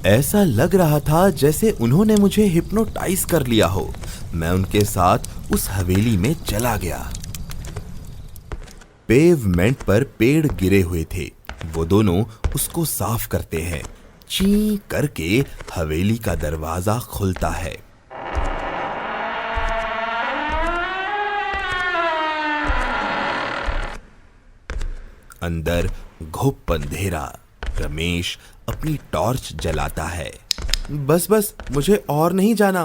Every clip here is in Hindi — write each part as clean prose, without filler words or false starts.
ऐसा लग रहा था जैसे उन्होंने मुझे हिप्नोटाइज कर लिया हो। मैं उनके साथ उस हवेली में चला गया। पेवमेंट पर पेड़ गिरे हुए थे। वो दोनों उसको साफ करते हैं। ची करके हवेली का दरवाजा खुलता है। अंदर घुप अंधेरा। रमेश अपनी टॉर्च जलाता है। बस बस, मुझे और नहीं जाना,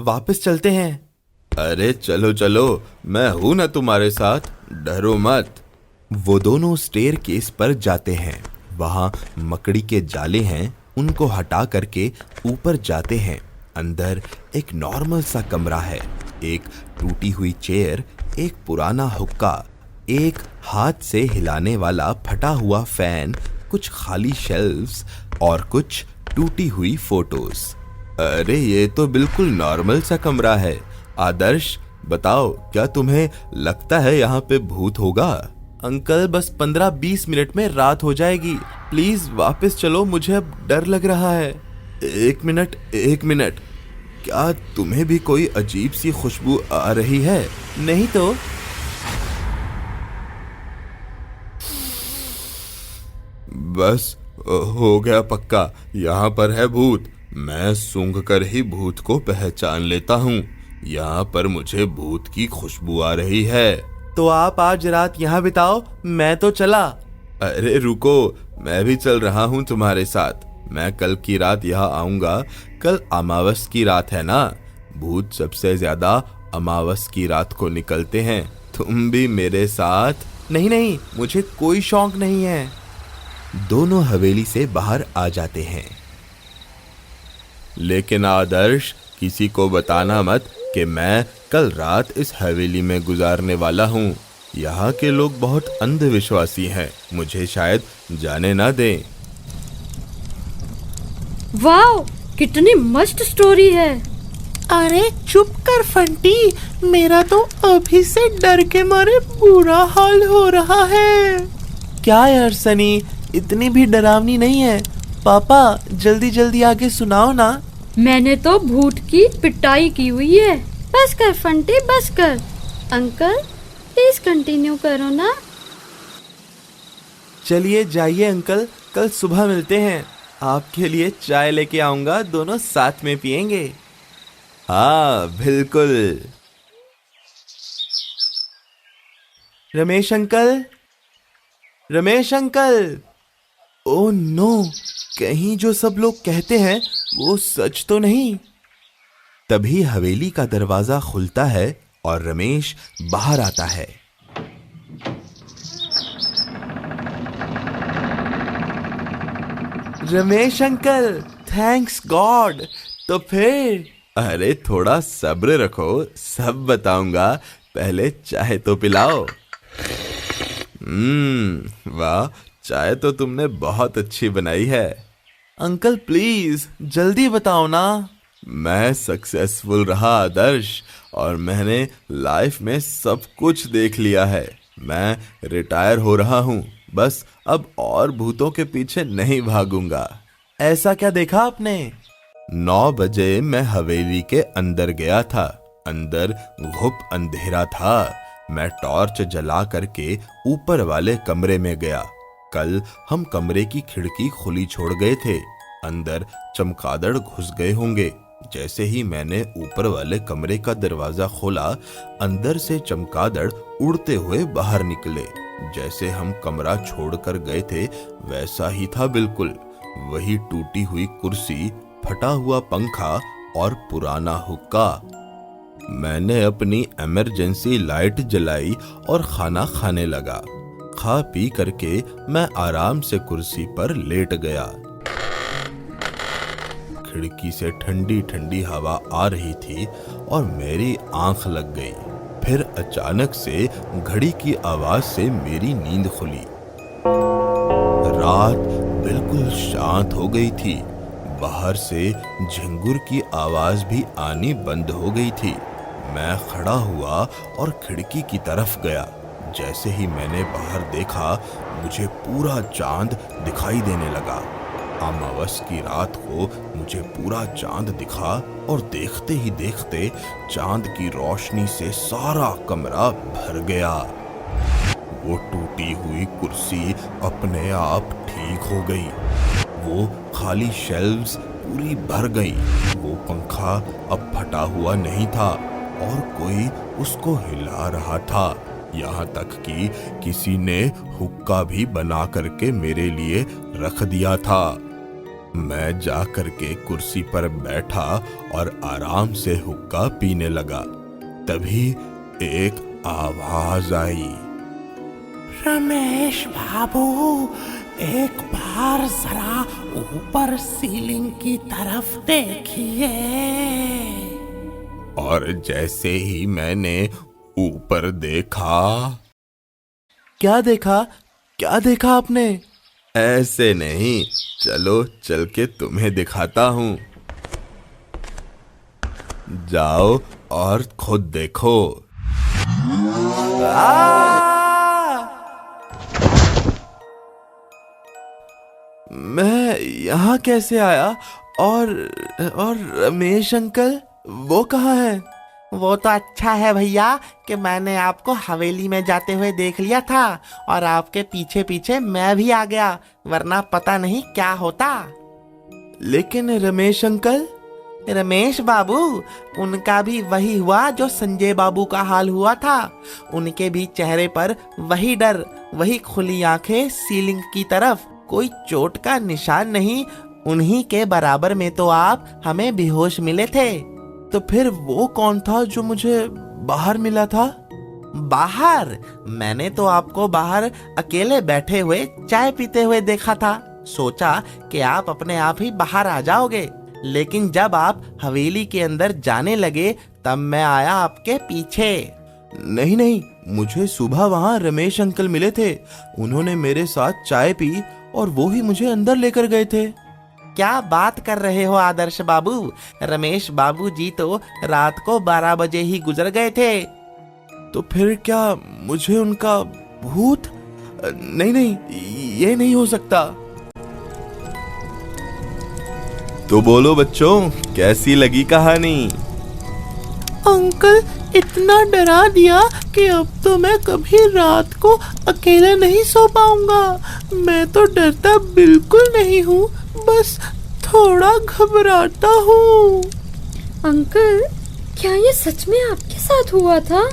वापस चलते हैं। अरे चलो चलो, मैं हूं ना तुम्हारे साथ, डरो मत। वो दोनों स्टेयर केस पर जाते हैं। वहां मकड़ी के जाले हैं, उनको हटा करके ऊपर जाते हैं। अंदर एक नॉर्मल सा कमरा है। एक टूटी हुई चेयर, एक पुराना हुक्का, एक हाथ से हिलाने वाला फटा हुआ फैन, कुछ खाली शेल्व्स और कुछ टूटी हुई फोटोज। अरे ये तो बिल्कुल नॉर्मल सा कमरा है। आदर्श, बताओ, क्या तुम्हें लगता है यहाँ पे भूत होगा? अंकल, बस 15-20 मिनट में रात हो जाएगी। प्लीज वापस चलो, मुझे अब डर लग रहा है। एक मिनट, क्या तुम्हें भी कोई अजीब सी खुशबू आ रही है? नहीं तो। बस हो गया पक्का, यहाँ पर है भूत। मैं सूंघ कर ही भूत को पहचान लेता हूँ। यहाँ पर मुझे भूत की खुशबू आ रही है। तो आप आज रात यहाँ बिताओ, मैं तो चला। अरे रुको, मैं भी चल रहा हूँ तुम्हारे साथ। मैं कल की रात यहाँ आऊंगा। कल अमावस की रात है ना। भूत सबसे ज्यादा अमावस की रात को निकलते हैं। तुम भी मेरे साथ? नहीं, मुझे कोई शौक नहीं है। दोनों हवेली से बाहर आ जाते हैं। लेकिन आदर्श, किसी को बताना मत कि मैं कल रात इस हवेली में गुजारने वाला हूँ। यहाँ के लोग बहुत अंधविश्वासी हैं, मुझे शायद जाने ना दें। वाओ, कितनी मस्त स्टोरी है। अरे चुप कर फंटी, मेरा तो अभी से डर के मारे बुरा हाल हो रहा है। क्या यार सनी, इतनी भी डरावनी नहीं है। पापा, जल्दी जल्दी आगे सुनाओ ना। मैंने तो भूत की पिटाई की हुई है। बस कर फंटी, बस कर। अंकल प्लीज कंटिन्यू करो ना। चलिए जाइए अंकल, कल सुबह मिलते हैं। आपके लिए चाय लेके आऊंगा, दोनों साथ में पियेंगे। हाँ बिल्कुल। रमेश अंकल, ओह नो, कहीं जो सब लोग कहते हैं वो सच तो नहीं। तभी हवेली का दरवाजा खुलता है और रमेश बाहर आता है। Ramesh uncle, thanks God. तो फिर? अरे थोड़ा सब्र रखो, सब बताऊंगा। पहले चाय तो पिलाओ। वाह, चाय तो तुमने बहुत अच्छी बनाई है। अंकल प्लीज जल्दी बताओ ना। मैं सक्सेसफुल रहा आदर्श, और मैंने लाइफ में सब कुछ देख लिया है। मैं रिटायर हो रहा हूँ, बस अब और भूतों के पीछे नहीं भागूंगा। ऐसा क्या देखा आपने? 9 बजे मैं हवेली के अंदर गया था। अंदर घुप अंधेरा था। मैं टॉर्च जला करके ऊपर वाले कमरे में गया। कल हम कमरे की खिड़की खुली छोड़ गए थे। अंदर चमगादड़ घुस गए होंगे। जैसे ही मैंने ऊपर वाले कमरे का दरवाजा खोला, अंदर से चमगादड़ उड़ते हुए बाहर निकले। जैसे हम कमरा छोड़कर गए थे वैसा ही था बिल्कुल। वही टूटी हुई कुर्सी, फटा हुआ पंखा और पुराना हुक्का। मैंने अपनी इमरजेंसी लाइट जलाई और खाना खाने लगा। खा पी करके मैं आराम से कुर्सी पर लेट गया। खिड़की से ठंडी ठंडी हवा आ रही थी और मेरी आंख लग गई। फिर अचानक से घड़ी की आवाज से मेरी नींद खुली। रात बिल्कुल शांत हो गई थी। बाहर से झिंगुर की आवाज भी आनी बंद हो गई थी। मैं खड़ा हुआ और खिड़की की तरफ गया। जैसे ही मैंने बाहर देखा, मुझे पूरा चांद दिखाई देने लगा। अमावस की रात को मुझे पूरा चांद दिखा और देखते ही देखते चांद की रोशनी से सारा कमरा भर गया। वो टूटी हुई कुर्सी अपने आप ठीक हो गई, वो खाली शेल्व्स पूरी भर गई, वो पंखा अब फटा हुआ नहीं था और कोई उसको हिला रहा था। यहाँ तक कि किसी ने हुक्का भी बना करके मेरे लिए रख दिया था। मैं जा करके कुर्सी पर बैठा और आराम से हुक्का पीने लगा। तभी एक आवाज आई, रमेश बाबू, एक बार जरा ऊपर सीलिंग की तरफ देखिए। और जैसे ही मैंने ऊपर देखा। क्या देखा? क्या देखा आपने? ऐसे नहीं, चलो चल के तुम्हें दिखाता हूं। जाओ और खुद देखो। मैं यहाँ कैसे आया? और रमेश अंकल वो कहाँ है? वो तो अच्छा है भैया कि मैंने आपको हवेली में जाते हुए देख लिया था और आपके पीछे पीछे मैं भी आ गया, वरना पता नहीं क्या होता। लेकिन रमेश अंकल? रमेश बाबू, उनका भी वही हुआ जो संजय बाबू का हाल हुआ था। उनके भी चेहरे पर वही डर, वही खुली आंखें सीलिंग की तरफ, कोई चोट का निशान नहीं। उन्हीं के बराबर में तो आप हमें बेहोश मिले थे। तो फिर वो कौन था जो मुझे बाहर मिला था? बाहर? मैंने तो आपको बाहर अकेले बैठे हुए चाय पीते हुए देखा था। सोचा कि आप अपने आप ही बाहर आ जाओगे, लेकिन जब आप हवेली के अंदर जाने लगे तब मैं आया आपके पीछे। नहीं नहीं, मुझे सुबह वहाँ रमेश अंकल मिले थे। उन्होंने मेरे साथ चाय पी और वो ही मुझे अंदर लेकर गए थे। क्या बात कर रहे हो आदर्श बाबू? रमेश बाबू जी तो रात को 12 बजे ही गुजर गए थे। तो फिर क्या मुझे उनका भूत? नहीं नहीं, ये नहीं हो सकता। तो बोलो बच्चों, कैसी लगी कहानी? अंकल इतना डरा दिया कि अब तो मैं कभी रात को अकेले नहीं सो पाऊंगा। मैं तो डरता बिल्कुल नहीं हूँ, बस थोड़ा घबराता हूँ। अंकल, क्या ये सच में आपके साथ हुआ था?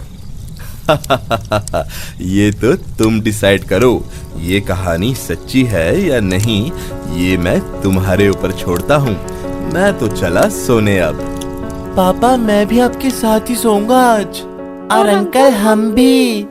ये तो तुम डिसाइड करो, ये कहानी सच्ची है या नहीं, ये मैं तुम्हारे ऊपर छोड़ता हूँ। मैं तो चला सोने अब। पापा, मैं भी आपके साथ ही सोऊंगा आज। और अंकल हम भी।